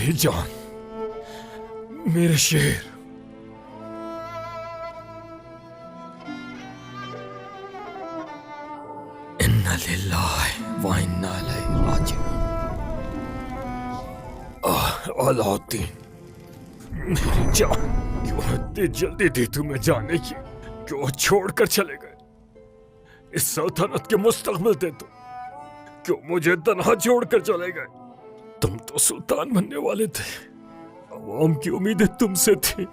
मेरी जान, मेरे शेर। इन्ना लिल्लाहि व इन्ना इलैहि राजिऊन। अलाउद्दीन, मेरी जान, क्यों इतनी जल्दी थी तुम्हें जाने की? क्यों छोड़कर चले गए? इस सल्तनत के मुस्तकबिल थे तुम, क्यों मुझे तन्हा छोड़कर चले गए? तुम तो सुल्तान बनने वाले थे, अवाम की उम्मीदें तुमसे थी,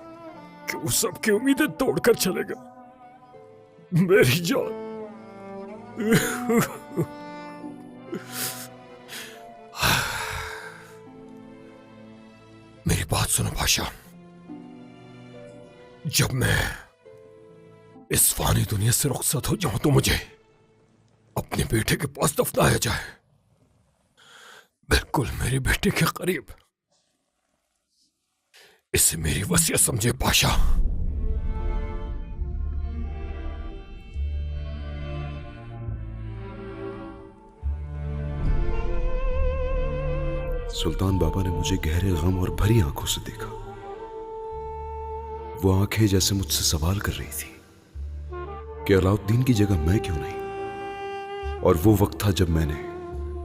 क्यों सबकी उम्मीदें तोड़कर चले गए? मेरी जान। मेरी बात सुनो पाशा, जब मैं इस फानी दुनिया से रुखसत हो जाऊं तो मुझे अपने बेटे के पास दफनाया जाए, बिल्कुल मेरे बेटे के करीब। इसे मेरी वसीयत समझे पाशा। सुल्तान बाबा ने मुझे गहरे गम और भरी आंखों से देखा। वो आंखें जैसे मुझसे सवाल कर रही थी कि अलाउद्दीन की जगह मैं क्यों नहीं। और वो वक्त था जब मैंने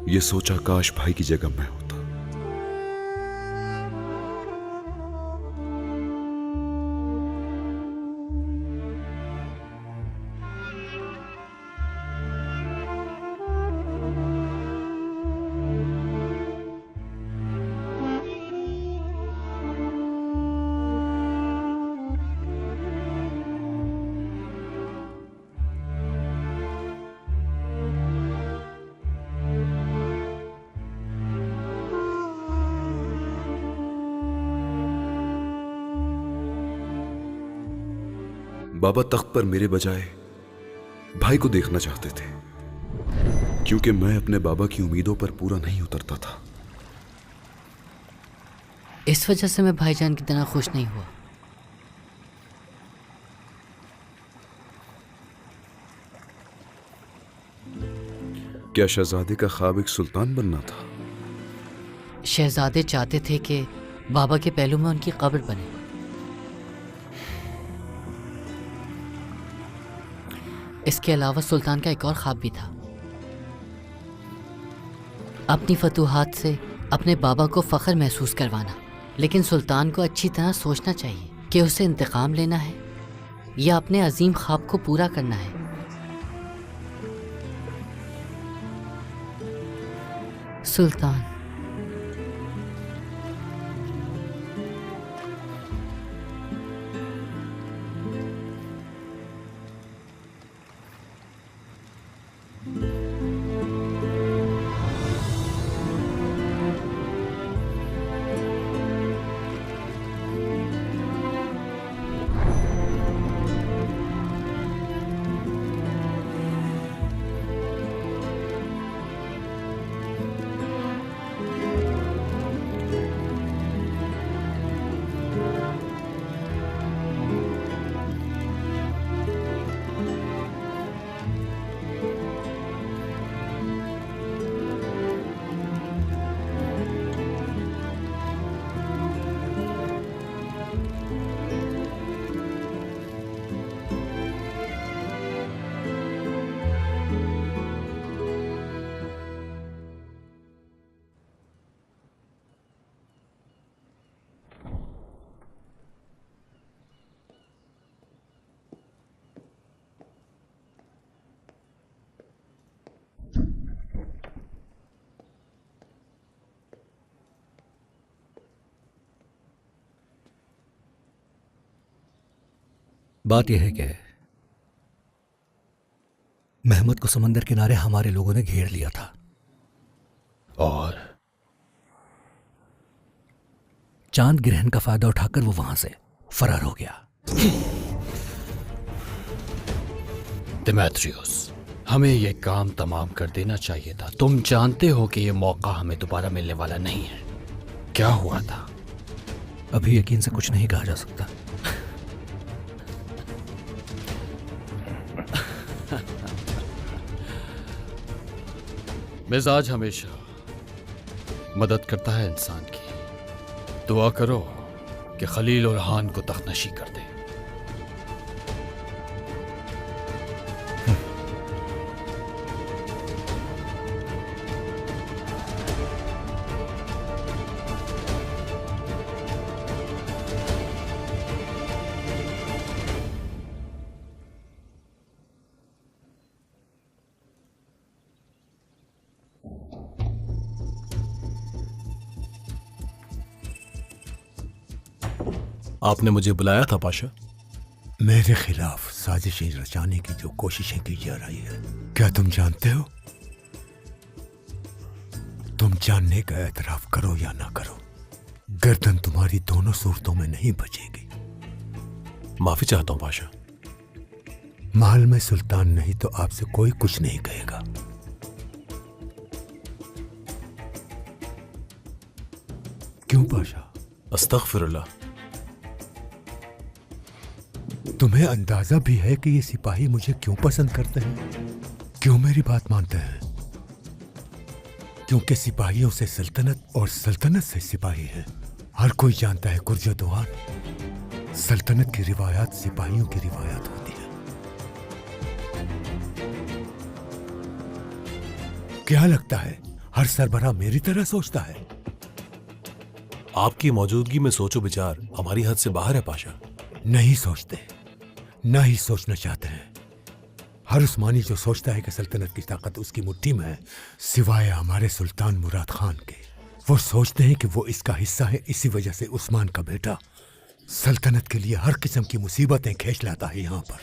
ये सोचा, काश भाई की जगह मैं होता। बाबा तख्त पर मेरे बजाय भाई को देखना चाहते थे, क्योंकि मैं अपने बाबा की उम्मीदों पर पूरा नहीं उतरता था। इस वजह से मैं भाईजान की तरह खुश नहीं हुआ। क्या शहजादे का ख्वाब एक सुल्तान बनना था? शहजादे चाहते थे कि बाबा के पहलू में उनकी कब्र बने। इसके अलावा सुल्तान का एक और ख्वाब भी था, अपनी फतूहात से अपने बाबा को फख्र महसूस करवाना। लेकिन सुल्तान को अच्छी तरह सोचना चाहिए कि उसे इंतकाम लेना है या अपने अजीम ख्वाब को पूरा करना है। सुल्तान, बात यह है कि महमूद को समंदर किनारे हमारे लोगों ने घेर लिया था और चांद ग्रहण का फायदा उठाकर वो वहां से फरार हो गया। देमेत्रियस, हमें यह काम तमाम कर देना चाहिए था। तुम जानते हो कि यह मौका हमें दोबारा मिलने वाला नहीं है। क्या हुआ था? अभी यकीन से कुछ नहीं कहा जा सकता। मिजाज हमेशा मदद करता है इंसान की। दुआ करो कि खलील और हान को तख्तनशी कर दे। आपने मुझे बुलाया था पाशा। मेरे खिलाफ साजिशें रचाने की जो कोशिशें की जा रही है, क्या तुम जानते हो? तुम जानने का एतराफ करो या ना करो, गर्दन तुम्हारी दोनों सूरतों में नहीं बचेगी। माफी चाहता हूं पाशा। महल में सुल्तान नहीं तो आपसे कोई कुछ नहीं कहेगा। क्यों पाशा? अस्तगफिरुल्लाह। तुम्हें अंदाजा भी है कि ये सिपाही मुझे क्यों पसंद करते हैं, क्यों मेरी बात मानते हैं? क्योंकि सिपाहियों से सल्तनत और सल्तनत से सिपाही है। हर कोई जानता है कुर्जदवान, सल्तनत की रिवायात सिपाहियों की रिवायात होती है। क्या लगता है हर सरबराह मेरी तरह सोचता है? आपकी मौजूदगी में सोचो विचार हमारी हद से बाहर है पाशा। नहीं सोचते, ना ही सोचना चाहते हैं। हर उस्मानी जो सोचता है कि सल्तनत की ताकत उसकी मुट्ठी में है, सिवाय हमारे सुल्तान मुराद खान के, वो सोचते हैं कि वो इसका हिस्सा है। इसी वजह से उस्मान का बेटा सल्तनत के लिए हर किस्म की मुसीबतें खींच लाता है यहां पर।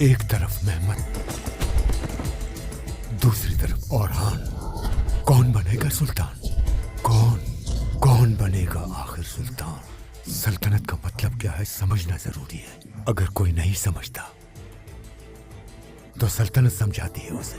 एक तरफ मेहमद, दूसरी तरफ औरहान। कौन बनेगा सुल्तान? कौन बनेगा आखिर सुल्तान? सल्तनत का मतलब क्या है समझना जरूरी है। अगर कोई नहीं समझता तो सल्तनत समझाती है उसे।